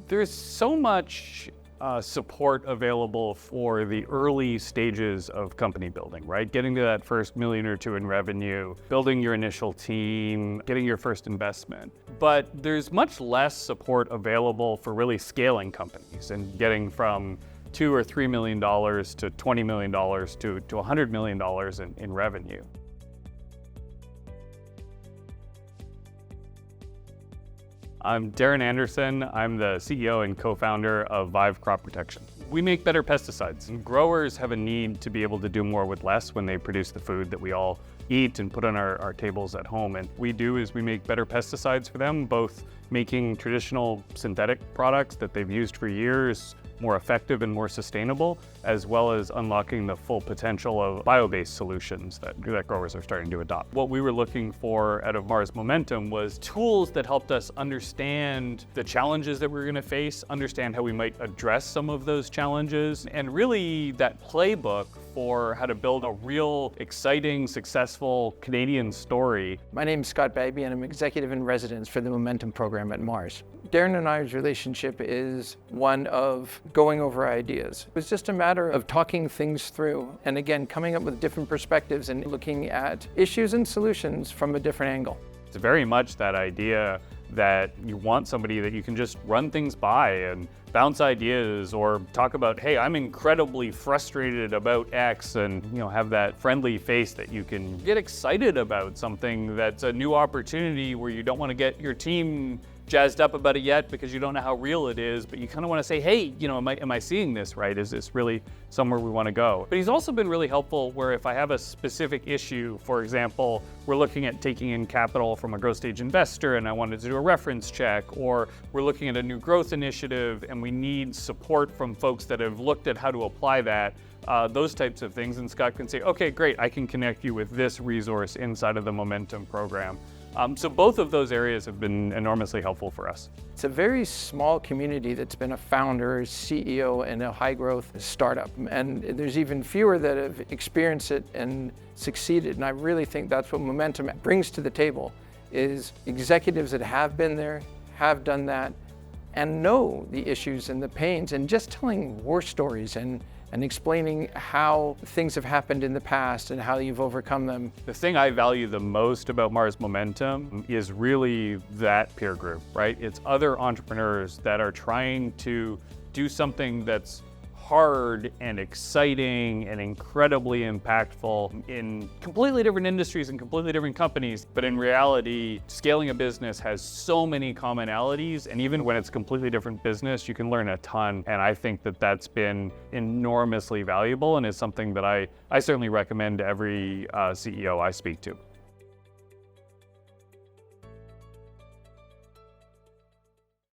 There's so much support available for the early stages of company building, right? Getting to that first million or two in revenue, building your initial team, getting your first investment. But there's much less support available for really scaling companies and getting from $2 or $3 million to $20 million to $100 million in revenue. I'm Darren Anderson. I'm the CEO and co-founder of Vive Crop Protection. We make better pesticides, and growers have a need to be able to do more with less when they produce the food that we all eat and put on our tables at home. And we make better pesticides for them, both making traditional synthetic products that they've used for years more effective and more sustainable, as well as unlocking the full potential of bio-based solutions that growers are starting to adopt. What we were looking for out of Mars Momentum was tools that helped us understand the challenges that we're going to face, understand how we might address some of those challenges, and really that playbook for how to build a real exciting, successful Canadian story. My name is Scott Bagby and I'm executive in residence for the Momentum program at Mars. Darren and I's relationship is one of going over ideas. It was just a matter of talking things through and again, coming up with different perspectives and looking at issues and solutions from a different angle. It's very much that idea that you want somebody that you can just run things by and bounce ideas or talk about, hey, I'm incredibly frustrated about X, and have that friendly face that you can get excited about something that's a new opportunity where you don't want to get your team jazzed up about it yet because you don't know how real it is, but you kind of want to say, hey, am I seeing this right? Is this really somewhere we want to go? But he's also been really helpful where if I have a specific issue, for example, we're looking at taking in capital from a growth stage investor and I wanted to do a reference check, or we're looking at a new growth initiative and we need support from folks that have looked at how to apply that, those types of things. And Scott can say, okay, great, I can connect you with this resource inside of the Momentum program. So both of those areas have been enormously helpful for us. It's a very small community that's been a founder, CEO in a high growth startup. And there's even fewer that have experienced it and succeeded. And I really think that's what Momentum brings to the table, is executives that have been there, have done that, and know the issues and the pains, and just telling war stories and explaining how things have happened in the past and how you've overcome them. The thing I value the most about Mars Momentum is really that peer group, right? It's other entrepreneurs that are trying to do something that's hard and exciting and incredibly impactful in completely different industries and completely different companies. But in reality, scaling a business has so many commonalities, and even when it's a completely different business, you can learn a ton. And I think that that's been enormously valuable and is something that I certainly recommend to every CEO I speak to.